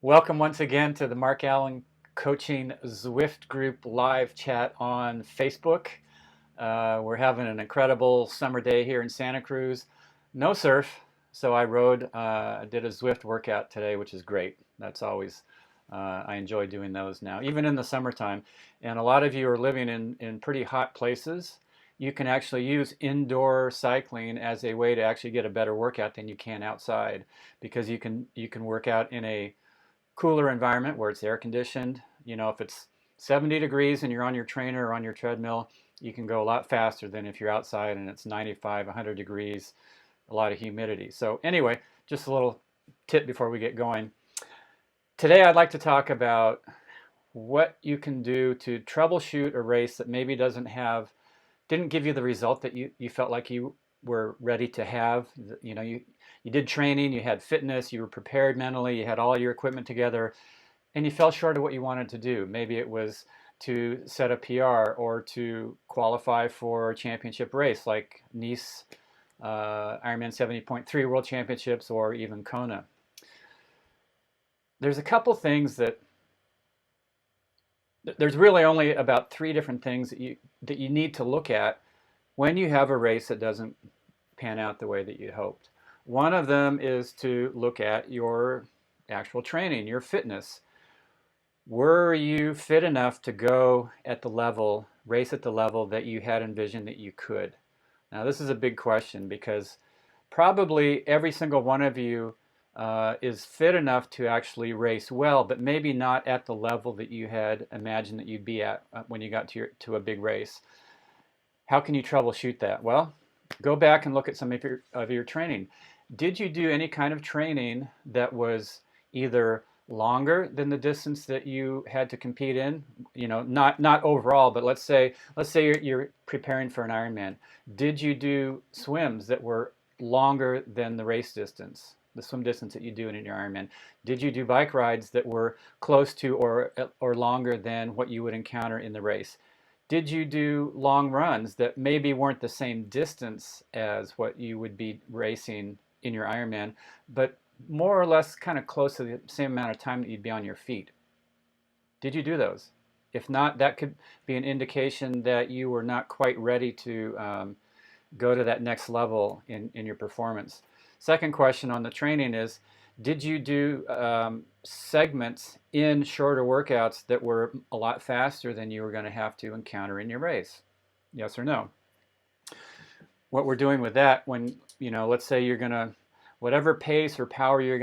Welcome once again to the Mark Allen Coaching Zwift Group live chat on Facebook. We're having an incredible summer day here in Santa Cruz. No surf, so I did a Zwift workout today, which is great. That's always, I enjoy doing those now, even in the summertime. And a lot of you are living in pretty hot places. You can actually use indoor cycling as a way to actually get a better workout than you can outside because you can work out in a cooler environment where it's air conditioned. If it's 70 degrees and you're on your trainer or on your treadmill, you can go a lot faster than if you're outside and it's 95, 100 degrees, a lot of humidity. So anyway, just a little tip before we get going. Today I'd like to talk about what you can do to troubleshoot a race that maybe didn't give you the result that you felt like you were ready to have. You did training, you had fitness, you were prepared mentally, you had all your equipment together, and you fell short of what you wanted to do. Maybe it was to set a PR or to qualify for a championship race like Nice, Ironman 70.3 World Championships, or even Kona. There's a couple things there's really only about three different things that you need to look at when you have a race that doesn't pan out the way that you hoped. One of them is to look at your actual training, your fitness. Were you fit enough to go at the level, race at the level that you had envisioned that you could? Now, this is a big question because probably every single one of you is fit enough to actually race well, but maybe not at the level that you had imagined that you'd be at when you got to a big race. How can you troubleshoot that? Well, go back and look at some of your training. Did you do any kind of training that was either longer than the distance that you had to compete in? Not overall, but let's say you're preparing for an Ironman. Did you do swims that were longer than the race distance, the swim distance that you do in your Ironman? Did you do bike rides that were close to or longer than what you would encounter in the race? Did you do long runs that maybe weren't the same distance as what you would be racing in your Ironman, but more or less kind of close to the same amount of time that you'd be on your feet? Did you do those? If not, that could be an indication that you were not quite ready to go to that next level in your performance. Second question on the training is, did you do segments in shorter workouts that were a lot faster than you were going to have to encounter in your race? Yes or no? What we're doing with that, when, let's say you're going to, whatever pace or power you're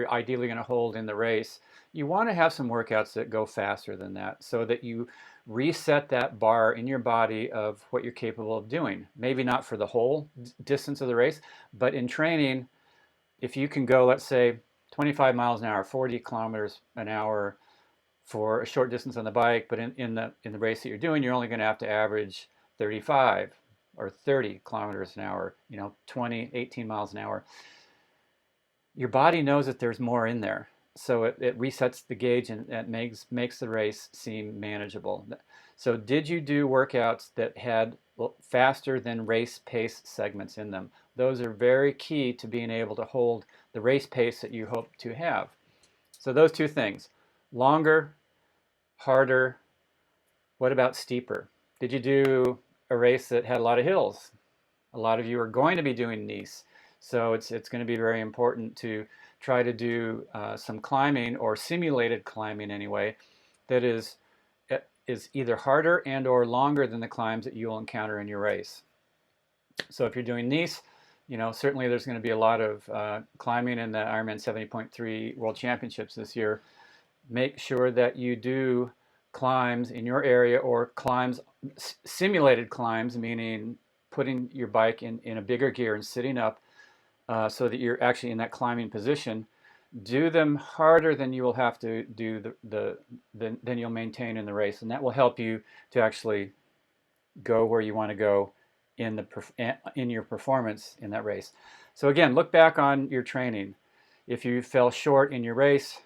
ideally going to hold in the race, you want to have some workouts that go faster than that so that you reset that bar in your body of what you're capable of doing. Maybe not for the whole distance of the race, but in training, if you can go, let's say, 25 miles an hour, 40 kilometers an hour for a short distance on the bike, but in the race that you're doing, you're only going to have to average 35 or 30 kilometers an hour, 20, 18 miles an hour. Your body knows that there's more in there. So it resets the gauge and it makes the race seem manageable. So did you do workouts that had faster than race pace segments in them? Those are very key to being able to hold the race pace that you hope to have. So those two things, longer, harder. What about steeper? Did you do a race that had a lot of hills? A lot of you are going to be doing Nice. So it's going to be very important to try to do some climbing, or simulated climbing anyway, that is either harder and or longer than the climbs that you'll encounter in your race. So if you're doing Nice, certainly there's going to be a lot of climbing in the Ironman 70.3 World Championships this year. Make sure that you do climbs in your area, or simulated climbs, meaning putting your bike in a bigger gear and sitting up so that you're actually in that climbing position. Do them harder than you will have to do than you'll maintain in the race, and that will help you to actually go where you want to go in your performance in that race. So again, look back on your training. If you fell short in your race,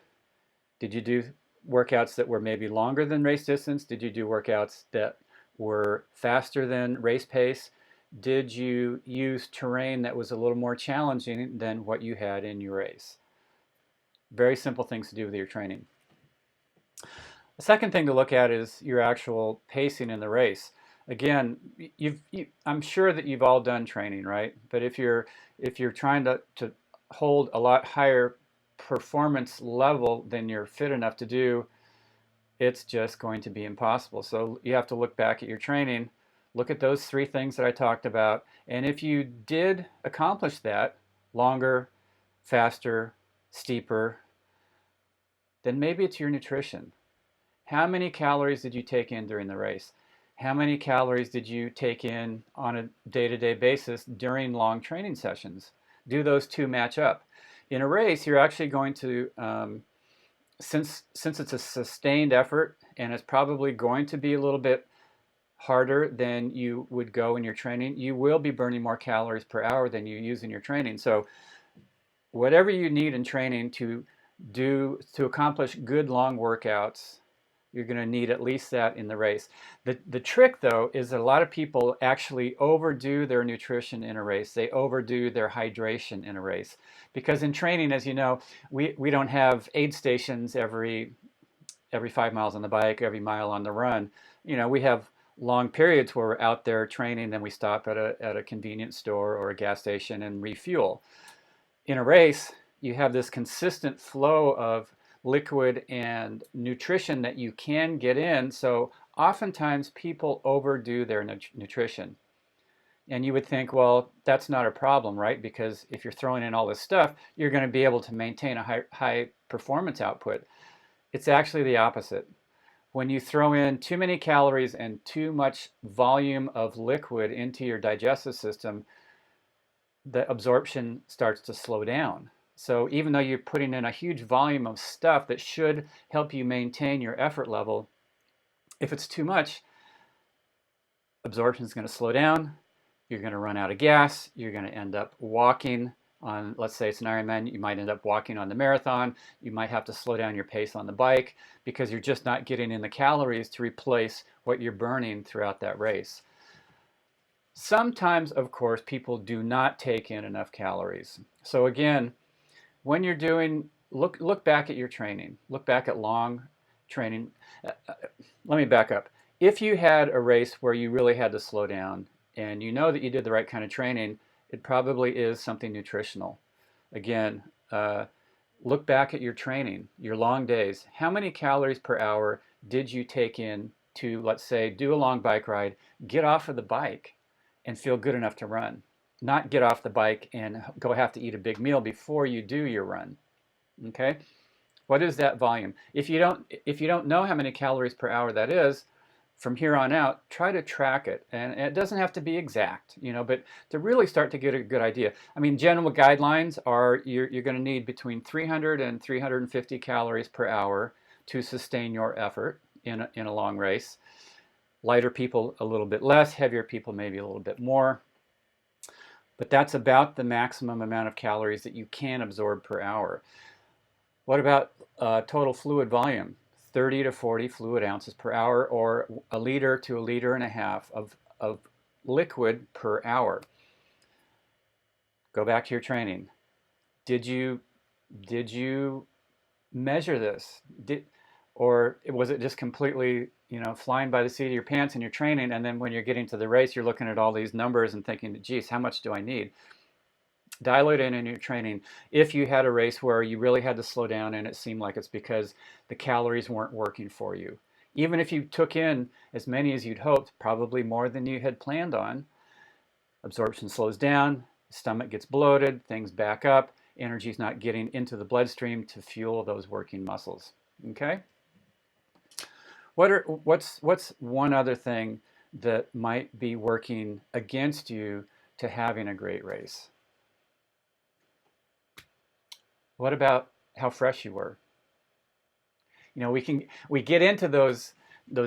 did you do workouts that were maybe longer than race distance? Did you do workouts that were faster than race pace? Did you use terrain that was a little more challenging than what you had in your race? Very simple things to do with your training. The second thing to look at is your actual pacing in the race. Again, I'm sure that you've all done training, right? But if you're trying to hold a lot higher performance level than you're fit enough to do, it's just going to be impossible. So you have to look back at your training, look at those three things that I talked about, and if you did accomplish that, longer, faster, steeper, then maybe it's your nutrition. How many calories did you take in during the race? How many calories did you take in on a day-to-day basis during long training sessions? Do those two match up? In a race, you're actually going to, since it's a sustained effort and it's probably going to be a little bit harder than you would go in your training, you will be burning more calories per hour than you use in your training. So whatever you need in training to accomplish good long workouts, you're going to need at least that in the race. The trick, though, is that a lot of people actually overdo their nutrition in a race. They overdo their hydration in a race. Because in training, as you know, we don't have aid stations every 5 miles on the bike, every mile on the run. You know, we have long periods where we're out there training, then we stop at a convenience store or a gas station and refuel. In a race, you have this consistent flow of liquid and nutrition that you can get in. So oftentimes people overdo their nutrition. And you would think, well, that's not a problem, right? Because if you're throwing in all this stuff, you're going to be able to maintain a high performance output. It's actually the opposite. When you throw in too many calories and too much volume of liquid into your digestive system, the absorption starts to slow down. So even though you're putting in a huge volume of stuff that should help you maintain your effort level, if it's too much, absorption is going to slow down. You're going to run out of gas. You're going to end up walking on, let's say it's an Ironman, you might end up walking on the marathon. You might have to slow down your pace on the bike because you're just not getting in the calories to replace what you're burning throughout that race. Sometimes, of course, people do not take in enough calories. So again, when you're doing, look back at your training. Look back at long training. Let me back up. If you had a race where you really had to slow down and you know that you did the right kind of training, it probably is something nutritional. Again, look back at your training, your long days. How many calories per hour did you take in to, let's say, do a long bike ride, get off of the bike and feel good enough to run? Not get off the bike and go have to eat a big meal before you do your run. Okay? What is that volume? If you don't know how many calories per hour that is, from here on out, try to track it. And it doesn't have to be exact, you know, but to really start to get a good idea. I mean, general guidelines are you're going to need between 300 and 350 calories per hour to sustain your effort in a long race. Lighter people a little bit less, heavier people maybe a little bit more. But that's about the maximum amount of calories that you can absorb per hour. What about total fluid volume? 30 to 40 fluid ounces per hour, or a liter to a liter and a half of liquid per hour. Go back to your training. Did you measure this? Or was it just completely, you know, flying by the seat of your pants in your training, and then when you're getting to the race, you're looking at all these numbers and thinking, geez, how much do I need? Dial it in your training. If you had a race where you really had to slow down and it seemed like it's because the calories weren't working for you. Even if you took in as many as you'd hoped, probably more than you had planned on, absorption slows down, stomach gets bloated, things back up, energy's not getting into the bloodstream to fuel those working muscles. Okay? What's one other thing that might be working against you to having a great race? What about how fresh you were? You know, we get into those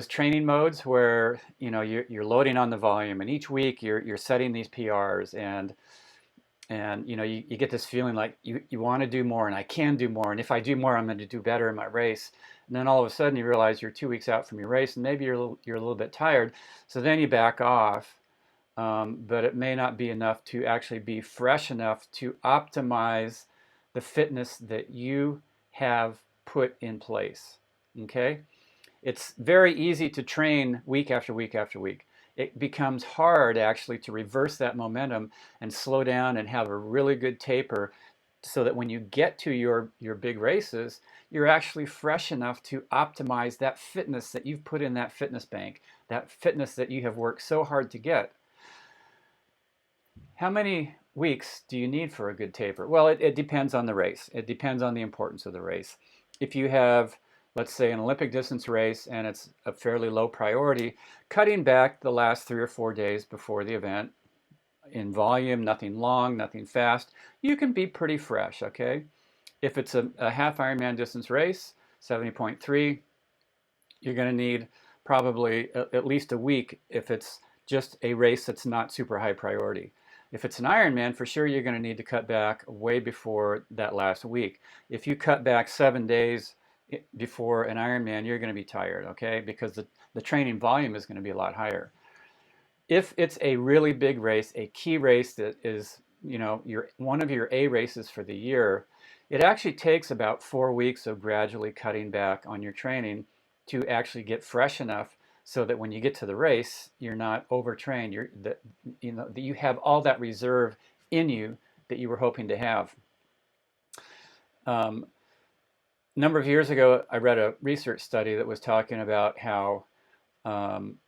training modes where, you know, you're loading on the volume, and each week you're setting these PRs, and you know, you get this feeling like you want to do more, and I can do more, and if I do more, I'm going to do better in my race. And then all of a sudden you realize you're 2 weeks out from your race, and maybe you're a little bit tired, so then you back off. But it may not be enough to actually be fresh enough to optimize the fitness that you have put in place. Okay? It's very easy to train week after week after week. It becomes hard actually to reverse that momentum and slow down and have a really good taper so that when you get to your big races, you're actually fresh enough to optimize that fitness that you've put in that fitness bank, that fitness that you have worked so hard to get. How many weeks do you need for a good taper? Well, it depends on the race. It depends on the importance of the race. If you have, let's say, an Olympic distance race and it's a fairly low priority, cutting back the last 3 or 4 days before the event in volume, nothing long, nothing fast, you can be pretty fresh, okay? If it's a half Ironman distance race, 70.3, you're going to need probably at least a week if it's just a race that's not super high priority. If it's an Ironman, for sure you're going to need to cut back way before that last week. If you cut back 7 days before an Ironman, you're going to be tired, okay? Because the training volume is going to be a lot higher. If it's a really big race, a key race that is, one of your A races for the year, it actually takes about 4 weeks of gradually cutting back on your training to actually get fresh enough so that when you get to the race, you're not overtrained. You have all that reserve in you that you were hoping to have. A number of years ago, I read a research study that was talking about how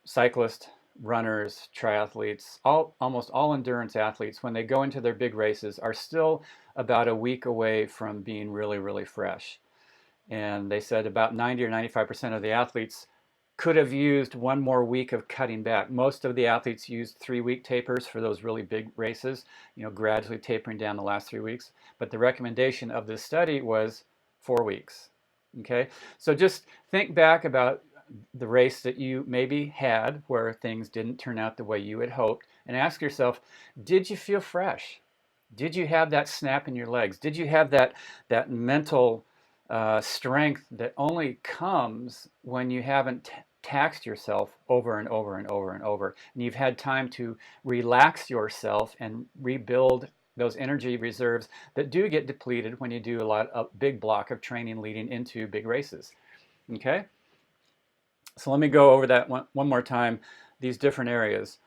cyclists, runners, triathletes, almost all endurance athletes, when they go into their big races, are still about a week away from being really, really fresh. And they said about 90 or 95% of the athletes could have used 1 more week of cutting back. Most of the athletes used 3-week tapers for those really big races, gradually tapering down the last 3 weeks. But the recommendation of this study was 4 weeks. Okay, so just think back about the race that you maybe had where things didn't turn out the way you had hoped, and ask yourself, did you feel fresh? Did you have that snap in your legs? Did you have that mental strength that only comes when you haven't taxed yourself over and over and over and over, and you've had time to relax yourself and rebuild those energy reserves that do get depleted when you do a big block of training leading into big races? Okay? So let me go over that one more time, these different areas.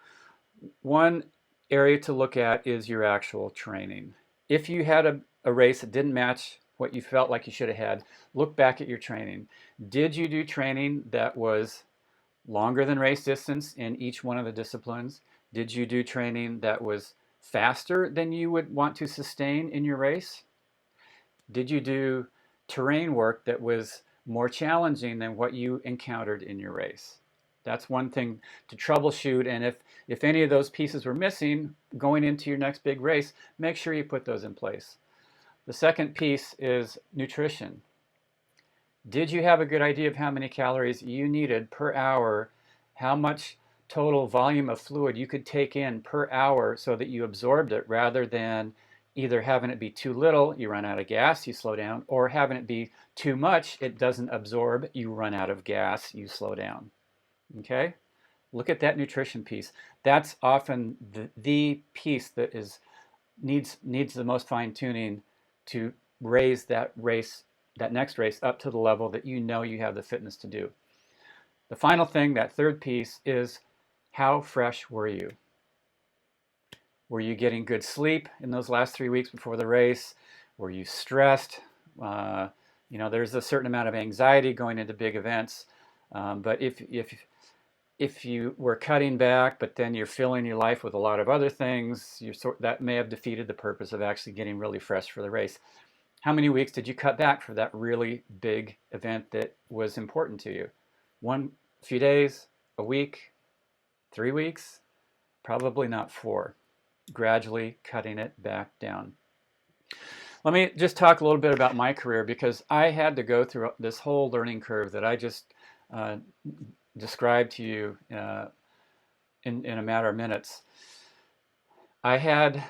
One area to look at is your actual training. If you had a race that didn't match what you felt like you should have had, look back at your training. Did you do training that was longer than race distance in each one of the disciplines? Did you do training that was faster than you would want to sustain in your race? Did you do terrain work that was more challenging than what you encountered in your race? That's one thing to troubleshoot, and if any of those pieces were missing going into your next big race, make sure you put those in place. The second piece is nutrition. Did you have a good idea of how many calories you needed per hour, how much total volume of fluid you could take in per hour so that you absorbed it, rather than either having it be too little, you run out of gas, you slow down, or having it be too much, it doesn't absorb, you run out of gas, you slow down? Okay? Look at that nutrition piece. That's often the piece that needs the most fine-tuning to raise that next race up to the level that you know you have the fitness to do. The final thing, that third piece, is how fresh were you? Were you getting good sleep in those last 3 weeks before the race? Were you stressed? There's a certain amount of anxiety going into big events. But if you were cutting back, but then you're filling your life with a lot of other things, that may have defeated the purpose of actually getting really fresh for the race. How many weeks did you cut back for that really big event that was important to you? A few days, a week, 3 weeks? Probably not 4. Gradually cutting it back down. Let me just talk a little bit about my career, because I had to go through this whole learning curve that I just described to you in a matter of minutes. I had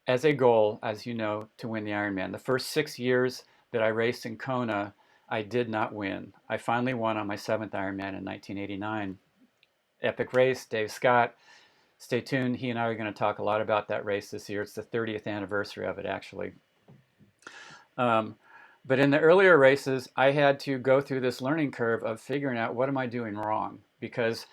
as a goal, as you know, to win the Ironman. The first 6 years that I raced in Kona, I did not win. I finally won on my 7th Ironman in 1989. Epic race, Dave Scott. Stay tuned. He and I are going to talk a lot about that race this year. It's the 30th anniversary of it, actually. But in the earlier races, I had to go through this learning curve of figuring out what am I doing wrong, because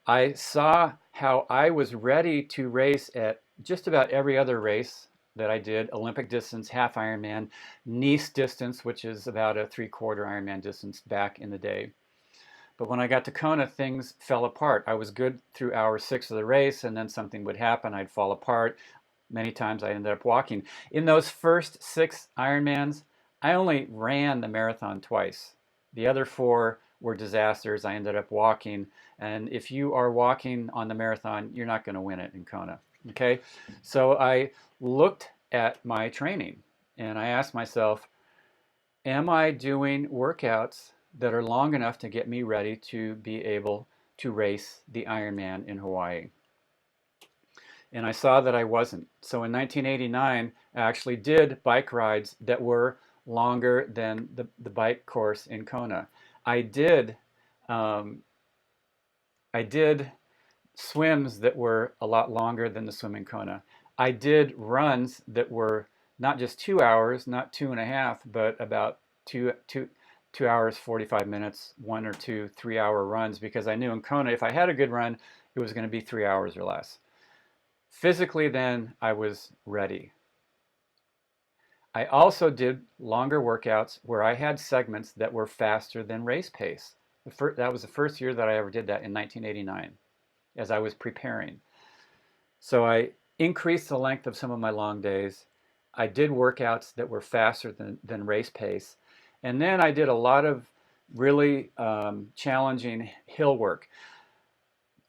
I saw how I was ready to race at just about every other race that I did: Olympic distance, half Ironman, Nice distance, which is about a three-quarter Ironman distance back in the day. But when I got to Kona, things fell apart. I was good through hour 6 of the race, and then something would happen. I'd fall apart. Many times I ended up walking. In those first 6 Ironmans, I only ran the marathon twice. The other 4 were disasters. I ended up walking. And if you are walking on the marathon, you're not going to win it in Kona. Okay? So I looked at my training and I asked myself, am I doing workouts that are long enough to get me ready to be able to race the Ironman in Hawaii? And I saw that I wasn't. So in 1989, I actually did bike rides that were longer than the bike course in Kona. I did um, I did swims that were a lot longer than the swim in Kona. I did runs that were not just 2 hours, not 2.5, but about 2 hours 45 minutes, 1 or 2 3-hour runs, because I knew in Kona if I had a good run, it was going to be 3 hours or less. Physically, then I was ready. I also did longer workouts where I had segments that were faster than race pace. That was the first year that I ever did that, in 1989, as I was preparing. So I increased the length of some of my long days. I did workouts that were faster than race pace. And then I did a lot of really challenging hill work.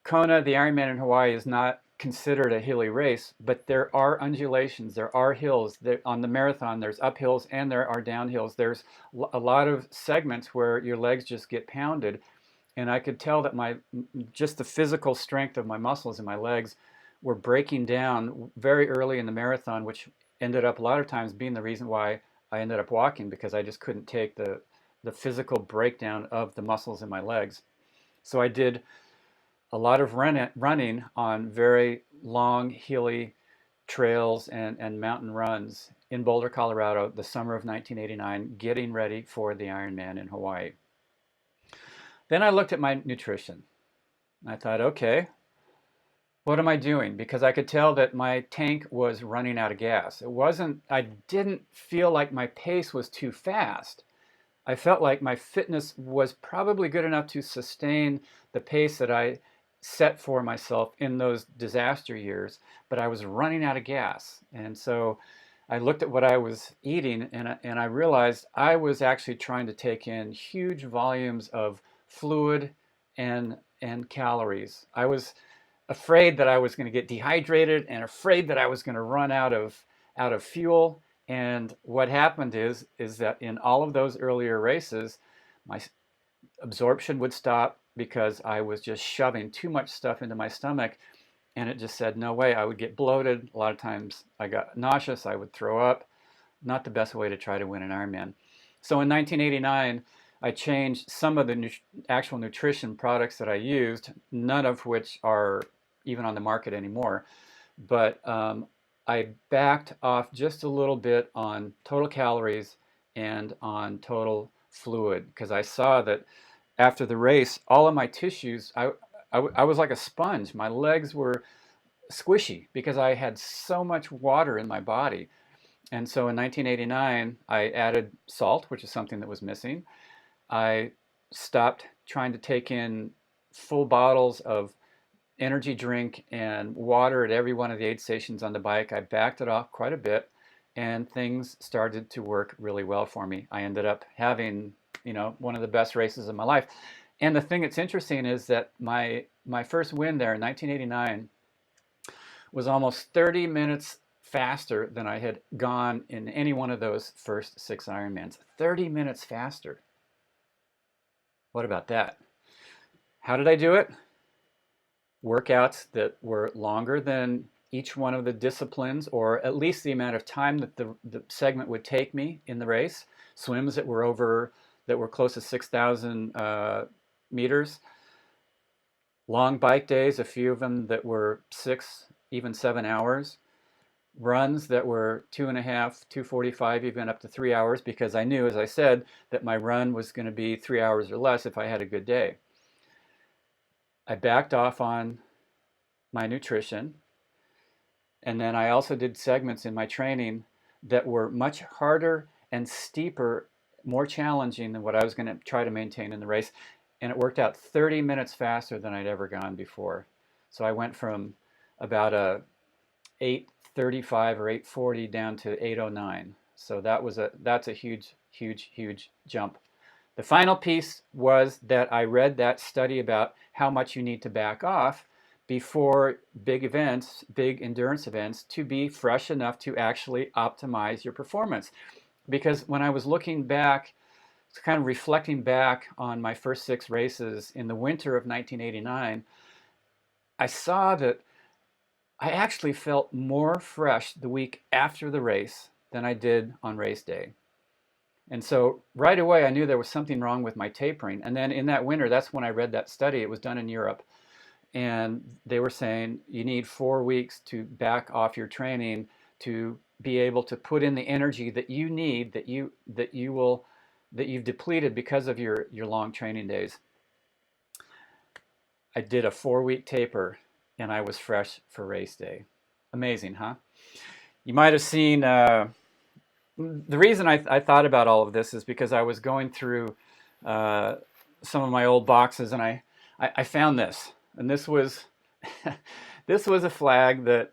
Kona, the Ironman in Hawaii, is not considered a hilly race, but there are undulations, there are hills. On the marathon, there's uphills and there are downhills. There's a lot of segments where your legs just get pounded. And I could tell that just the physical strength of my muscles in my legs were breaking down very early in the marathon, which ended up a lot of times being the reason why I ended up walking, because I just couldn't take the physical breakdown of the muscles in my legs. So I did a lot of running on very long, hilly trails and mountain runs in Boulder, Colorado, the summer of 1989, getting ready for the Ironman in Hawaii. Then I looked at my nutrition. I thought, okay, what am I doing? Because I could tell that my tank was running out of gas. I didn't feel like my pace was too fast. I felt like my fitness was probably good enough to sustain the pace that I set for myself in those disaster years, but I was running out of gas. And so I looked at what I was eating, and I realized I was actually trying to take in huge volumes of fluid and calories. I was afraid that I was going to get dehydrated and afraid that I was going to run out of fuel. And what happened is that in all of those earlier races, my absorption would stop because I was just shoving too much stuff into my stomach, and it just said no way. I would get bloated. A lot of times I got nauseous. I would throw up. Not the best way to try to win an Ironman. So in 1989, I changed some of the actual nutrition products that I used, none of which are even on the market anymore. But I backed off just a little bit on total calories and on total fluid, because I saw that after the race, all of my tissues, I was like a sponge. My legs were squishy because I had so much water in my body. And so in 1989, I added salt, which is something that was missing. I stopped trying to take in full bottles of energy drink and water at every one of the aid stations on the bike. I backed it off quite a bit, and things started to work really well for me. I ended up having, one of the best races of my life. And the thing that's interesting is that my first win there in 1989 was almost 30 minutes faster than I had gone in any one of those first 6 Ironmans. 30 minutes faster. What about that? How did I do it? Workouts that were longer than each one of the disciplines, or at least the amount of time that the segment would take me in the race. Swims that were close to 6,000 meters. Long bike days, a few of them that were 6, even 7 hours. runs that were 2.5, 2:45, even up to 3 hours, because I knew, as I said, that my run was going to be 3 hours or less if I had a good day. I backed off on my nutrition, and then I also did segments in my training that were much harder and steeper, more challenging than what I was going to try to maintain in the race. And it worked out 30 minutes faster than I'd ever gone before. So I went from about a 8:35 or 8:40 down to 8:09. So that's a huge, huge, huge jump. The final piece was that I read that study about how much you need to back off before big events, big endurance events, to be fresh enough to actually optimize your performance. Because when I was looking back, kind of reflecting back on my first 6 races in the winter of 1989, I saw that I actually felt more fresh the week after the race than I did on race day. And so right away, I knew there was something wrong with my tapering. And then in that winter, that's when I read that study. It was done in Europe. And they were saying you need 4 weeks to back off your training to be able to put in the energy that you need, that you've depleted because of your long training days. I did a 4-week taper and I was fresh for race day. Amazing, huh? You might have seen, the reason I thought about all of this is because I was going through some of my old boxes, and I found this. And this was this was a flag that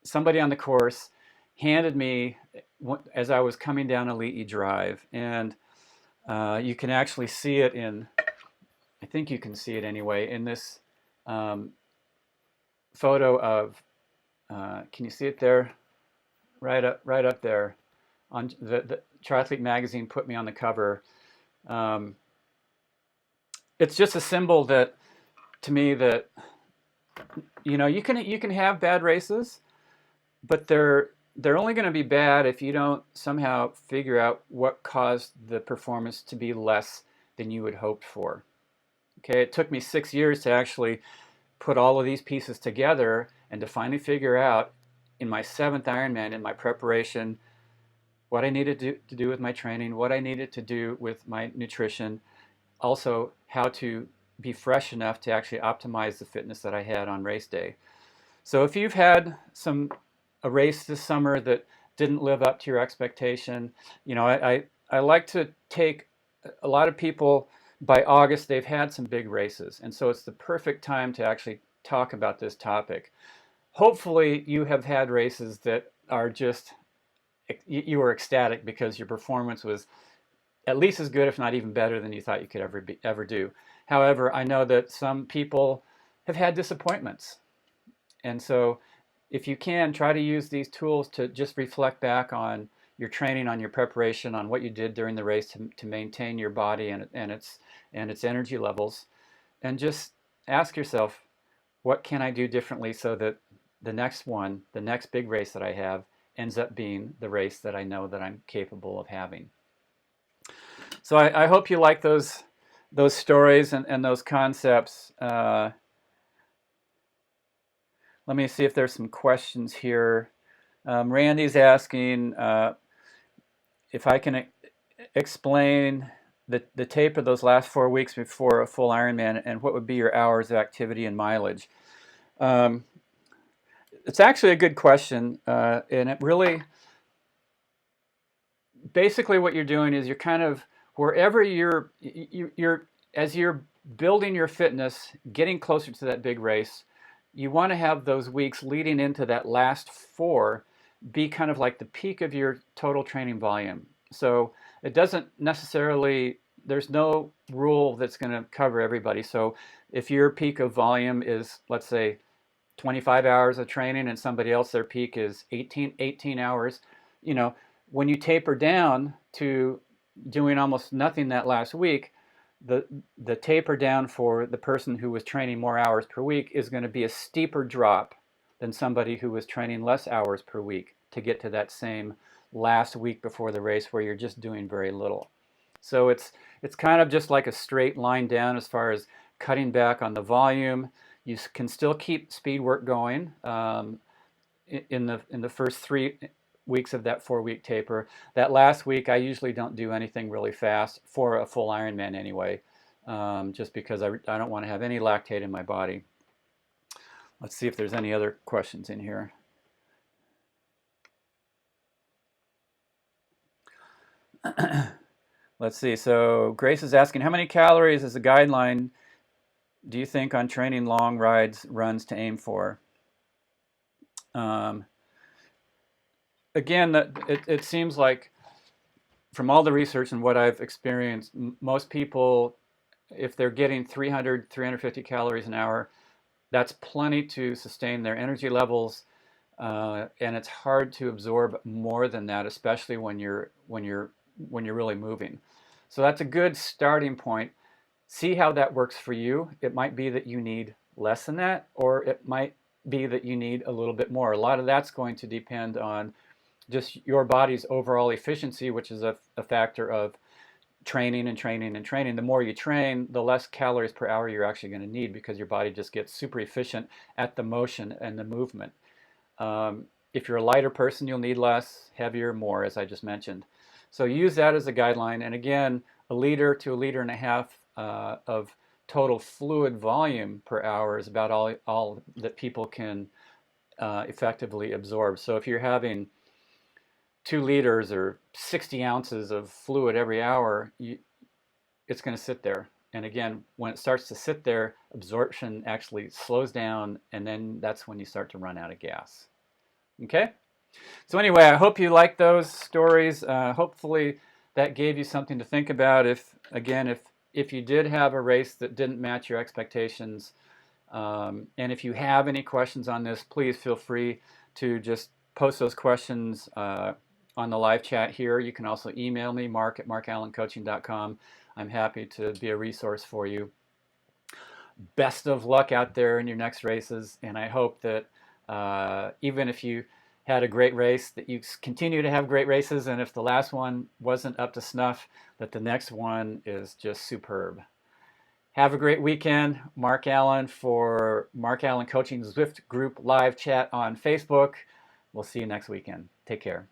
somebody on the course handed me as I was coming down Elite E Drive. And you can actually see it in, I think you can see it anyway, in this photo of, can you see it there? Right up there. On the Triathlete magazine put me on the cover. It's just a symbol that, to me, that you can have bad races, but they're only going to be bad if you don't somehow figure out what caused the performance to be less than you had hoped for. Okay, it took me 6 years to actually put all of these pieces together and to finally figure out in my 7th Ironman, in my preparation, what I needed to do with my training, what I needed to do with my nutrition, also how to be fresh enough to actually optimize the fitness that I had on race day. So if you've had a race this summer that didn't live up to your expectation, I like to take a lot of people, by August, they've had some big races. And so it's the perfect time to actually talk about this topic. Hopefully you have had races that are just, you were ecstatic because your performance was at least as good, if not even better, than you thought you could ever do. However, I know that some people have had disappointments. And so if you can, try to use these tools to just reflect back on your training, on your preparation, on what you did during the race to maintain your body and its energy levels, and just ask yourself, what can I do differently so that the next big race that I have, ends up being the race that I know that I'm capable of having. So I hope you like those stories and those concepts. Let me see if there's some questions here. Randy's asking if I can explain the tape of those last 4 weeks before a full Ironman, and what would be your hours of activity and mileage. It's actually a good question, and it really, basically what you're doing is you're kind of, wherever you're as you're building your fitness, getting closer to that big race, you want to have those weeks leading into that last 4 be kind of like the peak of your total training volume. So it doesn't necessarily, there's no rule that's going to cover everybody. So if your peak of volume is, let's say, 25 hours of training, and somebody else, their peak is 18 hours, when you taper down to doing almost nothing that last week, the taper down for the person who was training more hours per week is going to be a steeper drop than somebody who was training less hours per week to get to that same last week before the race where you're just doing very little. So it's kind of just like a straight line down as far as cutting back on the volume. You can still keep speed work going. in the first 3 weeks of that 4-week taper. That last week, I usually don't do anything really fast for a full Ironman anyway, just because I don't want to have any lactate in my body. Let's see if there's any other questions in here. Let's see. So Grace is asking, how many calories is a guideline do you think on training long runs to aim for? Again, it seems like from all the research and what I've experienced, most people, if they're getting 300, 350 calories an hour, that's plenty to sustain their energy levels. And it's hard to absorb more than that, especially when you're really moving. So that's a good starting point. See how that works for you. It might be that you need less than that, or it might be that you need a little bit more. A lot of that's going to depend on just your body's overall efficiency, which is a factor of training and training and training. The more you train, the less calories per hour you're actually going to need, because your body just gets super efficient at the motion and the movement. If you're a lighter person, you'll need less, heavier, more, as I just mentioned. So use that as a guideline. And again, 1 liter to 1.5 liters of total fluid volume per hour is about all that people can effectively absorb. So if you're having 2 liters or 60 ounces of fluid every hour, it's going to sit there. And again, when it starts to sit there, absorption actually slows down, and then that's when you start to run out of gas. Okay? So anyway, I hope you liked those stories. Hopefully that gave you something to think about. If you did have a race that didn't match your expectations, and if you have any questions on this, please feel free to just post those questions on the live chat here. You can also email me, mark@markallencoaching.com. I'm happy to be a resource for you. Best of luck out there in your next races, and I hope that even if you had a great race, that you continue to have great races, and if the last one wasn't up to snuff, that the next one is just superb. Have a great weekend. Mark Allen for Mark Allen Coaching Zwift Group live chat on Facebook. We'll see you next weekend. Take care.